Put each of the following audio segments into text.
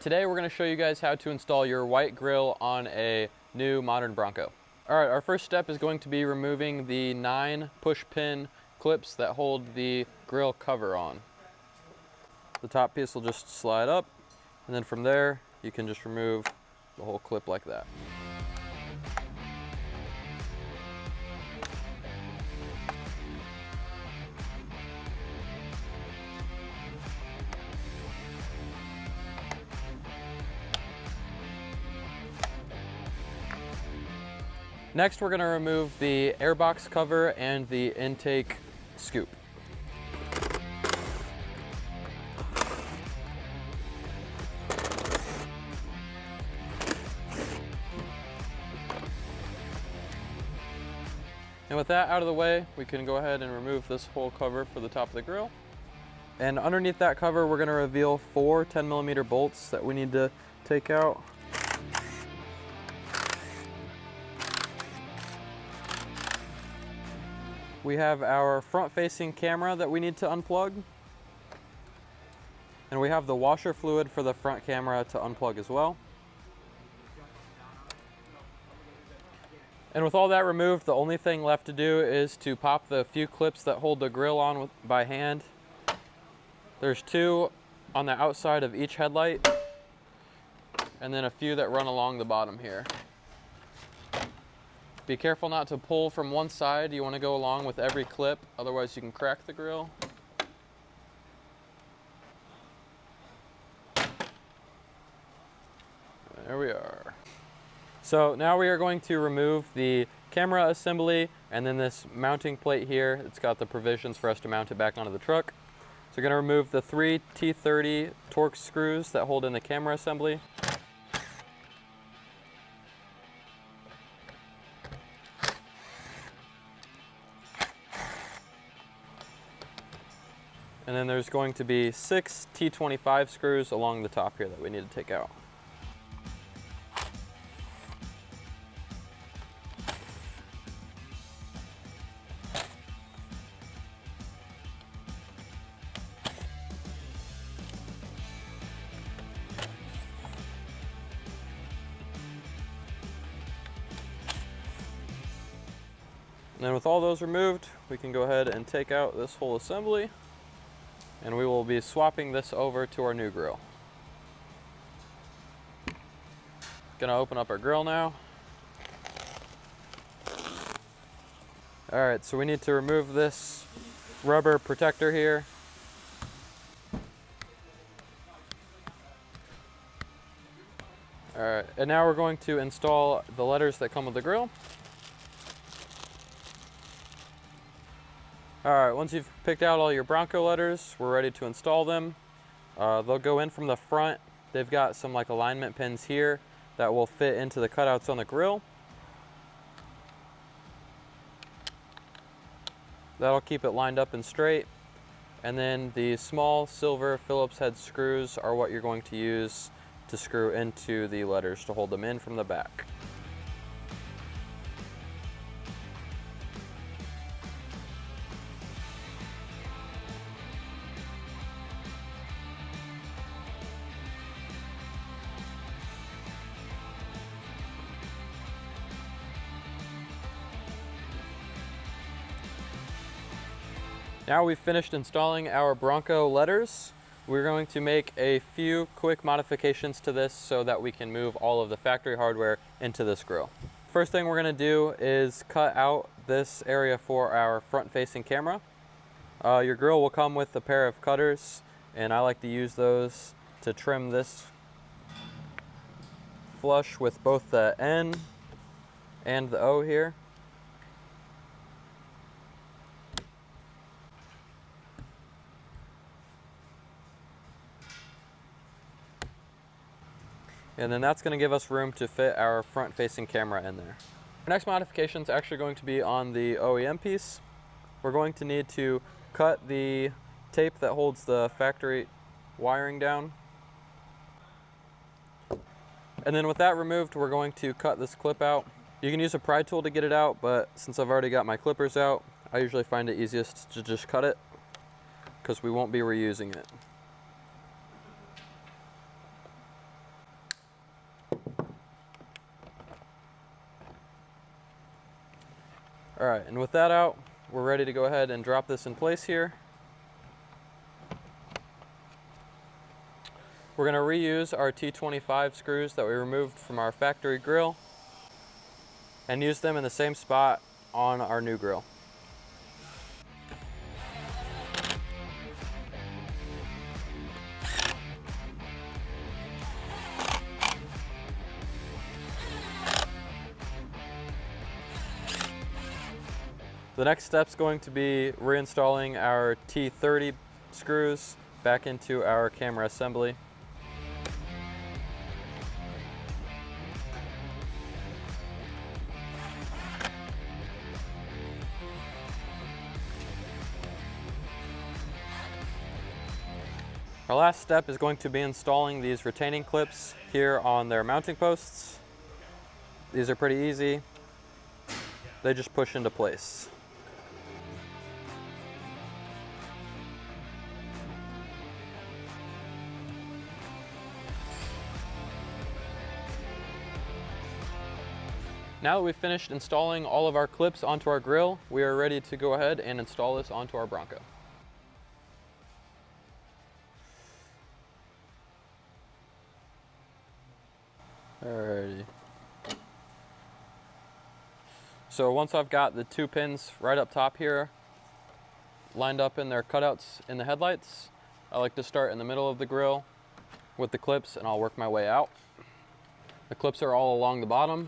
Today we're going to show you guys how to install your white grill on a new modern Bronco. Alright, our first step is going to be removing the 9 push pin clips that hold the grill cover on. The top piece will just slide up, and then from there you can just remove the whole clip like that. Next, we're going to remove the airbox cover and the intake scoop. And with that out of the way, we can go ahead and remove this whole cover for the top of the grill. And underneath that cover, we're going to reveal 4 10mm bolts that we need to take out. We have our front-facing camera that we need to unplug. And we have the washer fluid for the front camera to unplug as well. And with all that removed, the only thing left to do is to pop the few clips that hold the grill on by hand. There's 2 on the outside of each headlight, and then a few that run along the bottom here. Be careful not to pull from one side. You want to go along with every clip, otherwise you can crack the grill. There we are. So now we are going to remove the camera assembly and then this mounting plate here. It's got the provisions for us to mount it back onto the truck. So we're going to remove the 3 T30 Torx screws that hold in the camera assembly. And then there's going to be 6 T25 screws along the top here that we need to take out. And then with all those removed, we can go ahead and take out this whole assembly. And we will be swapping this over to our new grill. Gonna open up our grill now. Alright, so we need to remove this rubber protector here. Alright, and now we're going to install the letters that come with the grill. Alright, once you've picked out all your Bronco letters, we're ready to install them. They'll go in from the front. They've got some like alignment pins here that will fit into the cutouts on the grill. That'll keep it lined up and straight. And then the small silver Phillips head screws are what you're going to use to screw into the letters to hold them in from the back. Now we've finished installing our Bronco letters. We're going to make a few quick modifications to this so that we can move all of the factory hardware into this grill. First thing we're going to do is cut out this area for our front-facing camera. Your grill will come with a pair of cutters, and I like to use those to trim this flush with both the N and the O here. And then that's going to give us room to fit our front-facing camera in there. Our next modification is actually going to be on the OEM piece. We're going to need to cut the tape that holds the factory wiring down. And then with that removed, we're going to cut this clip out. You can use a pry tool to get it out, but since I've already got my clippers out, I usually find it easiest to just cut it because we won't be reusing it. All right, and with that out, we're ready to go ahead and drop this in place here. We're going to reuse our T25 screws that we removed from our factory grill and use them in the same spot on our new grill. The next step is going to be reinstalling our T30 screws back into our camera assembly. Our last step is going to be installing these retaining clips here on their mounting posts. These are pretty easy. They just push into place. Now that we've finished installing all of our clips onto our grill, we are ready to go ahead and install this onto our Bronco. Alrighty. So once I've got the 2 pins right up top here lined up in their cutouts in the headlights, I like to start in the middle of the grill with the clips and I'll work my way out. The clips are all along the bottom.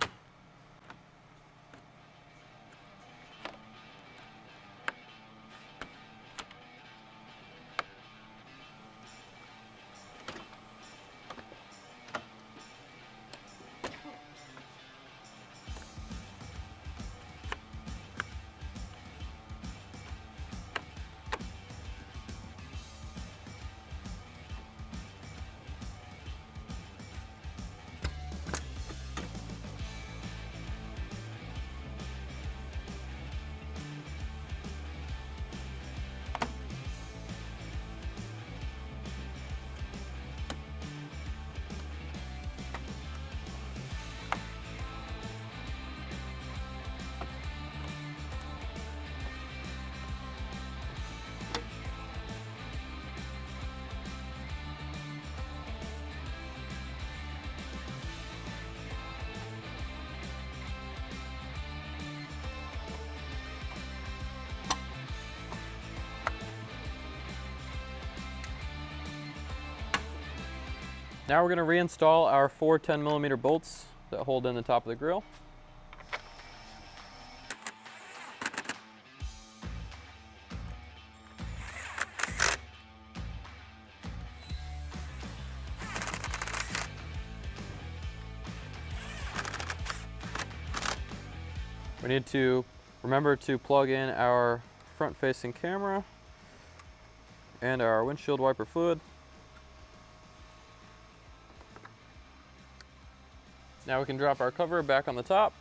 Now we're going to reinstall our 4 10mm bolts that hold in the top of the grill. We need to remember to plug in our front-facing camera and our windshield wiper fluid. Now we can drop our cover back on the top,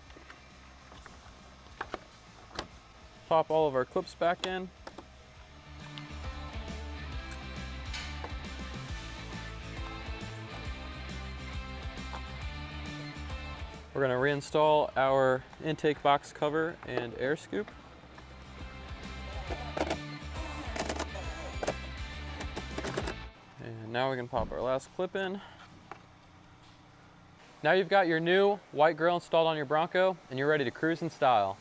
pop all of our clips back in, we're going to reinstall our intake box cover and air scoop. And now we can pop our last clip in. Now you've got your new white grill installed on your Bronco and you're ready to cruise in style.